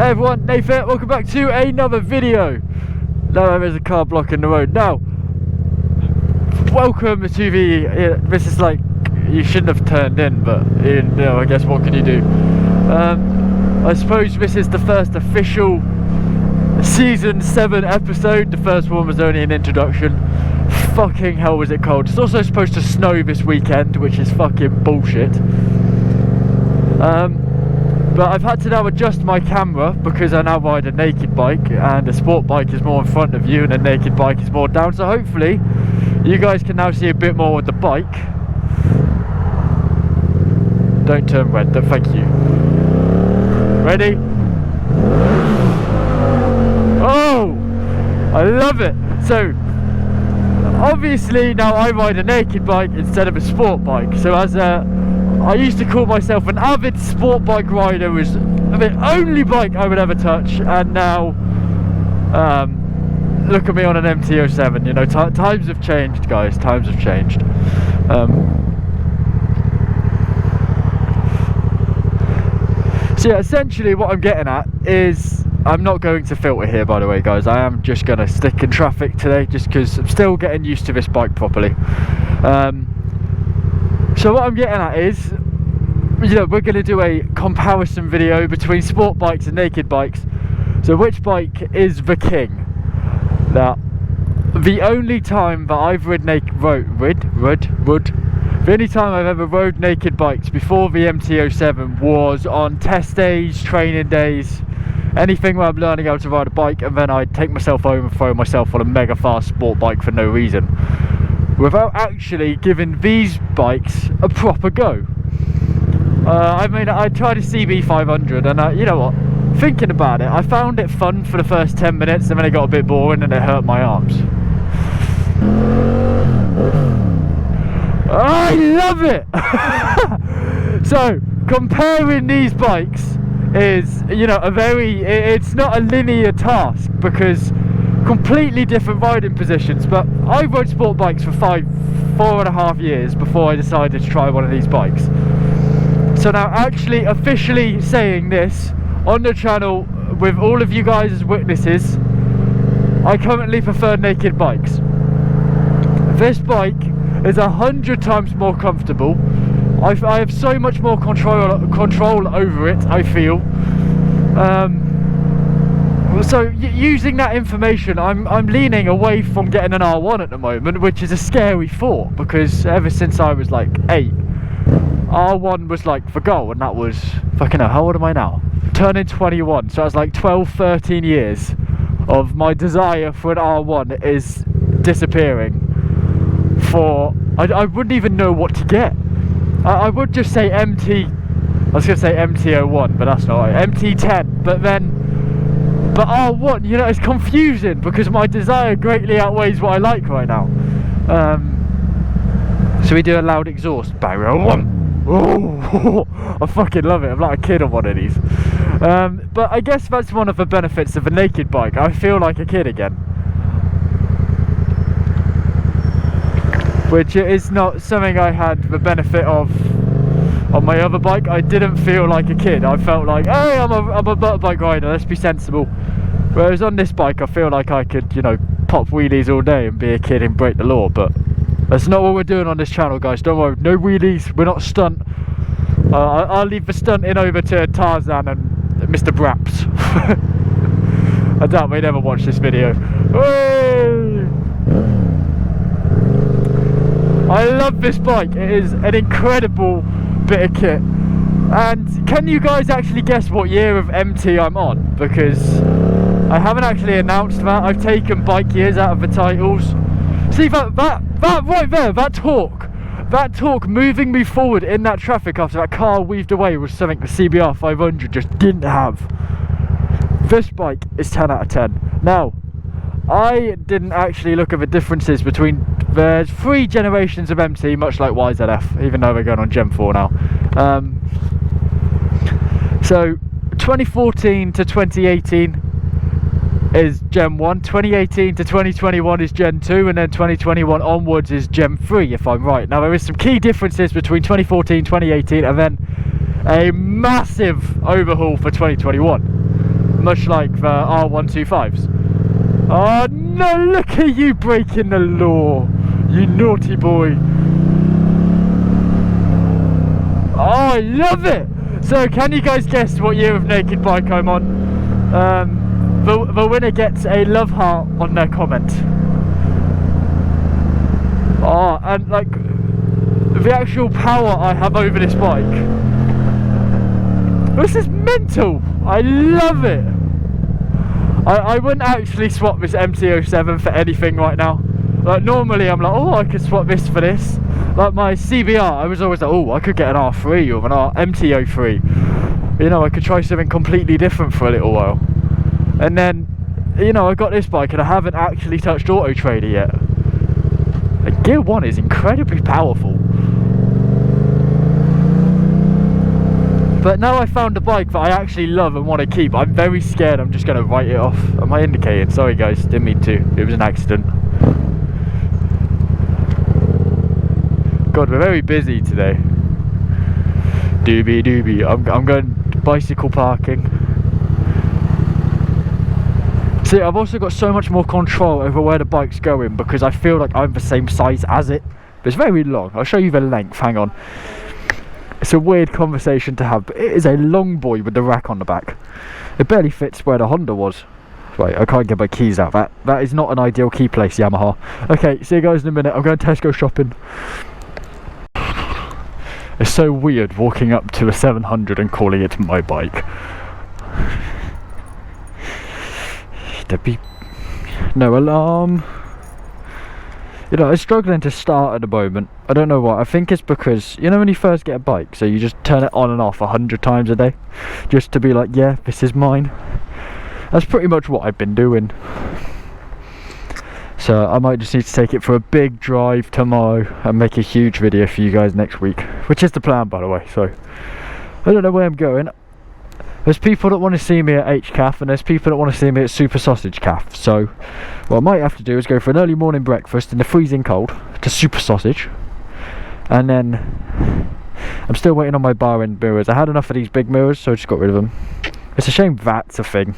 Hey everyone, Nath here, welcome back to another video. Now there is a car blocking the road. Now, welcome to the, this is like, you shouldn't have turned in, but you know, I guess what can you do? I suppose this is the first official season 7 episode. The first one was only an introduction. Fucking hell was it cold. It's also supposed to snow this weekend, which is fucking bullshit. But I've had to now adjust my camera because I now ride a naked bike, and a sport bike is more in front of you and a naked bike is more down, so hopefully you guys can now see a bit more with the bike. Don't turn red, thank you. Ready? Oh! I love it! So, obviously now I ride a naked bike instead of a sport bike, so as I used to call myself an avid sport bike rider, was the only bike I would ever touch, and now look at me on an MT-07. You know, times have changed, guys, times have changed. So yeah, essentially what I'm getting at is, I'm not going to filter here, by the way, guys. I am just going to stick in traffic today, just because I'm still getting used to this bike properly. So what I'm getting at is, you know, we're going to do a comparison video between sport bikes and naked bikes. So which bike is the king? Now, the only time that I've the only time I've ever rode naked bikes before the MT-07 was on test days, training days, anything where I'm learning how to ride a bike, and then I'd take myself home and throw myself on a mega fast sport bike for no reason, without actually giving these bikes a proper go. I mean, I tried a CB500, and you know what, thinking about it, I found it fun for the first 10 minutes, and then it got a bit boring and it hurt my arms. I love it! So, comparing these bikes is, you know, it's not a linear task, because completely different riding positions, but I rode sport bikes for 4.5 years before I decided to try one of these bikes. So now, actually officially saying this on the channel with all of you guys as witnesses, I currently prefer naked bikes. This bike is 100 times more comfortable. I have so much more control over it, I feel. So using that information, I'm leaning away from getting an R1 at the moment, which is a scary thought, because ever since I was like 8, R1 was like the goal, and that was, fucking hell, how old am I now? Turning 21, so that's like 12-13 years of my desire for an R1 is disappearing. I wouldn't even know what to get. I would just say I was going to say MT-01, but that's not right, MT-10, but R1, you know, it's confusing, because my desire greatly outweighs what I like right now. So we do a loud exhaust, barrier 1. Oh, I fucking love it. I'm like a kid on one of these. But I guess that's one of the benefits of a naked bike. I feel like a kid again, which is not something I had the benefit of on my other bike. I didn't feel like a kid. I felt like, hey, I'm a motorbike rider, let's be sensible. Whereas on this bike, I feel like I could, you know, pop wheelies all day and be a kid and break the law. But that's not what we're doing on this channel, guys. Don't worry, no wheelies. We're not stunt. I'll leave the stunting over to Tarzan and Mr. Braps. I doubt they'd ever watch this video. Whee! I love this bike. It is an incredible bit of kit. And can you guys actually guess what year of MT I'm on? Because I haven't actually announced that. I've taken bike years out of the titles. See that right there, that torque moving me forward in that traffic after that car weaved away was something the CBR 500 just didn't have. This bike is 10 out of 10. Now, I didn't actually look at the differences between, there's 3 generations of MT, much like YZF, even though we're going on Gen 4 now. So 2014 to 2018 is Gen 1, 2018 to 2021 is Gen 2, and then 2021 onwards is Gen 3, if I'm right. Now there is some key differences between 2014, 2018, and then a massive overhaul for 2021. much like the R125s. Oh no, look at you breaking the law, you naughty boy. Oh, I love it. So can you guys guess what year of naked bike I'm on? The winner gets a love heart on their comment. Oh, and like the actual power I have over this bike, this is mental. I love it. I wouldn't actually swap this MT-07 for anything right now. Like normally I'm like, oh, I could swap this for this. Like my CBR, I was always like, oh, I could get an R3 or an MT-03. You know, I could try something completely different for a little while. And then, you know, I got this bike and I haven't actually touched Auto Trader yet. Like, Gear 1 is incredibly powerful. But now I found a bike that I actually love and want to keep, I'm very scared I'm just going to write it off. Am I indicating? Sorry guys, didn't mean to. It was an accident. God, we're very busy today. Doobie doobie. I'm going bicycle parking. See, I've also got so much more control over where the bike's going because I feel like I'm the same size as it. But it's very long. I'll show you the length. Hang on. It's a weird conversation to have, but it is a long boy with the rack on the back. It barely fits where the Honda was. Right, I can't get my keys out. That is not an ideal key place, Yamaha. Okay, see you guys in a minute. I'm going Tesco shopping. It's so weird walking up to a 700 and calling it my bike. There'd be no alarm. You know, I'm struggling to start at the moment. I don't know why. I think it's because, you know when you first get a bike, so you just turn it on and off 100 times a day, just to be like, yeah, this is mine. That's pretty much what I've been doing. So I might just need to take it for a big drive tomorrow and make a huge video for you guys next week, which is the plan, by the way. So I don't know where I'm going. There's people that want to see me at HCAF and there's people that want to see me at Super Sausage Calf. So what I might have to do is go for an early morning breakfast in the freezing cold to Super Sausage, and then I'm still waiting on my Barend mirrors. I had enough of these big mirrors, so I just got rid of them. It's a shame that's a thing,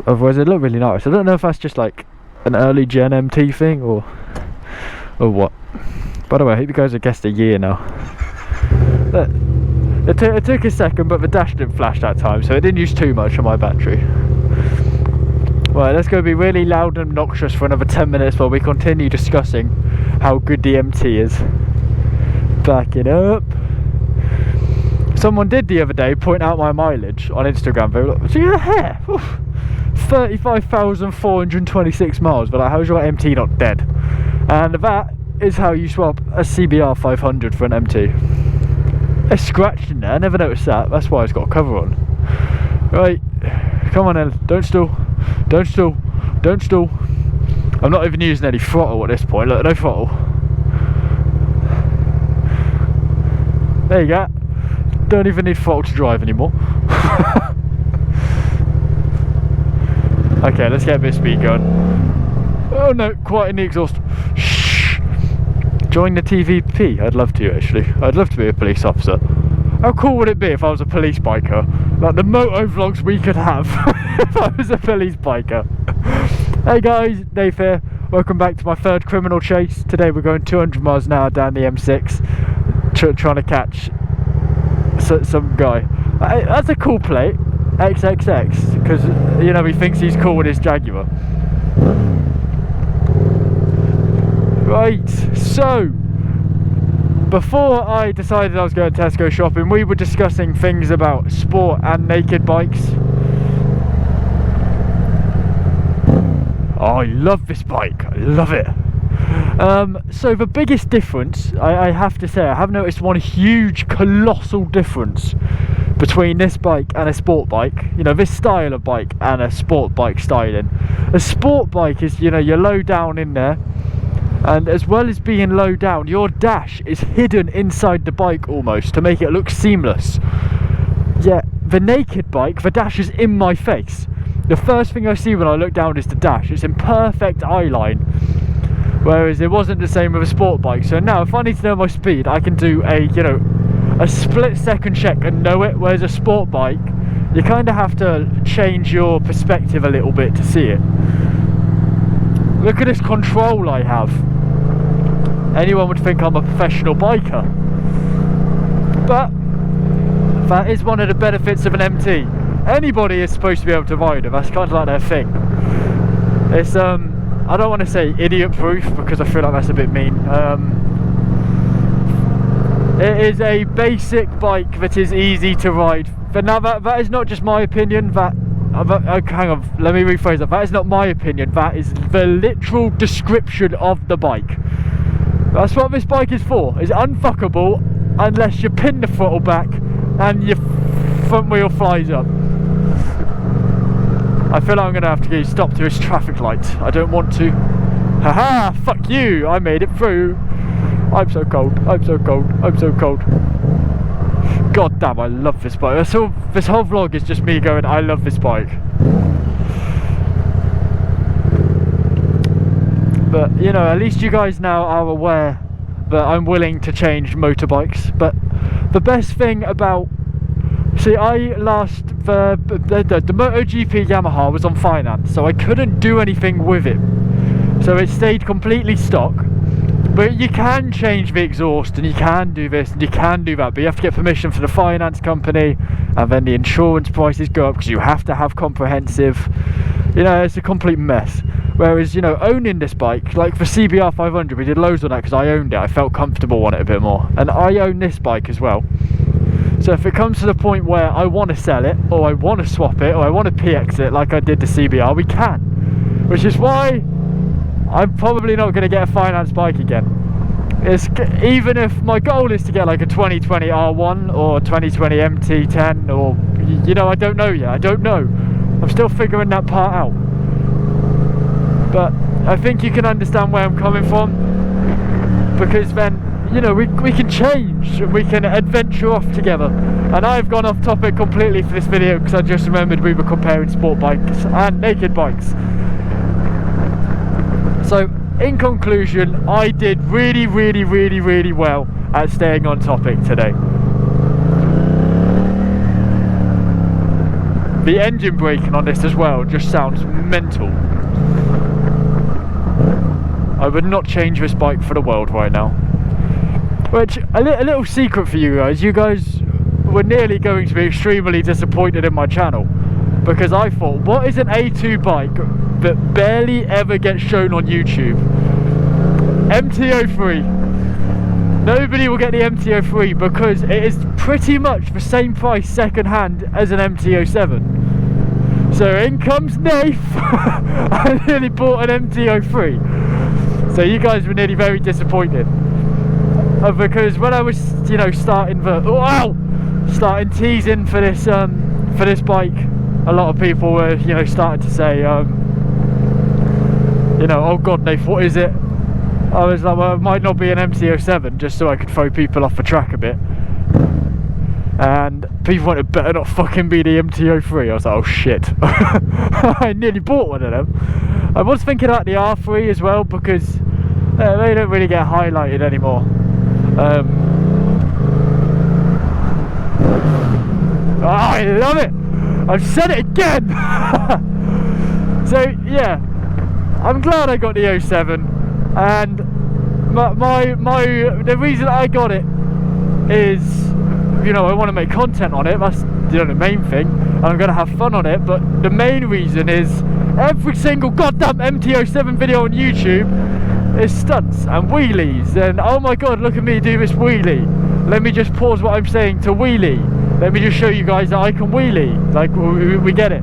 otherwise they look really nice. I don't know if that's just like an early gen MT thing or what. By the way, I hope you guys have guessed a year now. It took a second, but the dash didn't flash that time, so it didn't use too much of my battery. Right, let's go be really loud and obnoxious for another 10 minutes while we continue discussing how good the MT is. Back it up. Someone did the other day point out my mileage on Instagram. They were like, see the hair? 35,426 miles, but like, how's your MT not dead? And that is how you swap a CBR 500 for an MT. It's scratched in there, I never noticed that. That's why it's got a cover on. Right, come on then, don't stall, don't stall, don't stall. I'm not even using any throttle at this point, look, no throttle. There you go. Don't even need throttle to drive anymore. Okay, let's get a bit of speed going. Oh no, quiet in the exhaust. Shh. Join the TVP. I'd love to actually. I'd love to be a police officer. How cool would it be if I was a police biker? Like the motovlogs we could have if I was a police biker. Hey guys, Dave here. Welcome back to my third criminal chase. Today we're going 200 miles an hour down the M6, trying to catch some guy. That's a cool plate, XXX, because you know he thinks he's cool with his Jaguar. Right, so before I decided I was going Tesco shopping, we were discussing things about sport and naked bikes. Oh, I love this bike, I love it. So the biggest difference, I have to say, I have noticed one huge colossal difference between this bike and a sport bike. You know, this style of bike and a sport bike styling. A sport bike is, you know, you're low down in there, and as well as being low down, your dash is hidden inside the bike almost to make it look seamless. Yeah, the naked bike, the dash is in my face. The first thing I see when I look down is the dash. It's in perfect eye line, whereas it wasn't the same with a sport bike. So now if I need to know my speed, I can do a, you know, a split second check and know it, whereas a sport bike, you kind of have to change your perspective a little bit to see it. Look at this control I have. Anyone would think I'm a professional biker, but that is one of the benefits of an MT. Anybody is supposed to be able to ride it. That's kind of like their thing. It's I don't want to say idiot proof because I feel like that's a bit mean. It is a basic bike that is easy to ride. But now that is not just my opinion. Hang on, let me rephrase that. That is not my opinion. That is the literal description of the bike. That's what this bike is for. It's unfuckable unless you pin the throttle back and your front wheel flies up. I feel like I'm going to have to get stopped to this traffic light. I don't want to. Haha, fuck you, I made it through. I'm so cold, I'm so cold, I'm so cold. God damn, I love this bike. This whole vlog is just me going, I love this bike. But, you know, at least you guys now are aware that I'm willing to change motorbikes. But the best thing about... See, the MotoGP Yamaha was on finance, so I couldn't do anything with it. So it stayed completely stock. But you can change the exhaust, and you can do this, and you can do that, but you have to get permission from the finance company, and then the insurance prices go up because you have to have comprehensive. You know, it's a complete mess. Whereas, you know, owning this bike, like for CBR 500, we did loads on that because I owned it. I felt comfortable on it a bit more, and I own this bike as well. So if it comes to the point where I want to sell it, or I want to swap it, or I want to PX it like I did the CBR, we can. Which is why I'm probably not going to get a finance bike again. Even if my goal is to get like a 2020 R1 or 2020 MT-10, or, you know, I don't know yet. I don't know. I'm still figuring that part out. But I think you can understand where I'm coming from, because then, you know, we can change, we can adventure off together. And I've gone off topic completely for this video because I just remembered we were comparing sport bikes and naked bikes. So in conclusion, I did really well at staying on topic today. The engine braking on this as well just sounds mental. I would not change this bike for the world right now. Which, a little secret for you guys were nearly going to be extremely disappointed in my channel, because I thought, what is an A2 bike that barely ever gets shown on YouTube? MT-03. Nobody will get the MT-03 because it is pretty much the same price second hand as an MT-07. So in comes Nath. I nearly bought an MT-03. So you guys were nearly very disappointed. Because when I was, you know, starting teasing for this bike, a lot of people were, you know, starting to say, you know, oh god, Nath, what is it? I was like, well, it might not be an MT-07, just so I could throw people off the track a bit. And people went, it better not fucking be the MT-03. I was like, oh shit. I nearly bought one of them. I was thinking about the R3 as well, because they don't really get highlighted anymore. Oh, I love it! I've said it again! So yeah, I'm glad I got the 07, and the reason I got it is, you know, I want to make content on it. That's, you know, the main thing, and I'm going to have fun on it. But the main reason is every single goddamn MT-07 video on YouTube is stunts and wheelies, and oh my god, look at me do this wheelie. Let me just pause what I'm saying to wheelie. Let me just show you guys that I can wheelie. Like, we get it.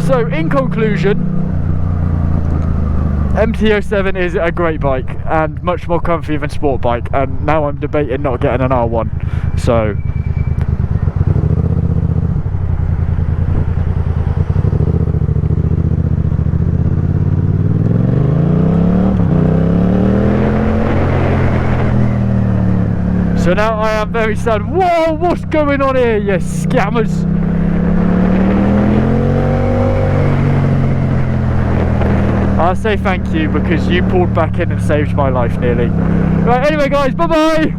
So in conclusion, MT-07 is a great bike and much more comfy than sport bike, and now I'm debating not getting an R1. So now I am very sad. Whoa, what's going on here, you scammers? I'll say thank you because you pulled back in and saved my life nearly. Right, anyway guys, bye bye!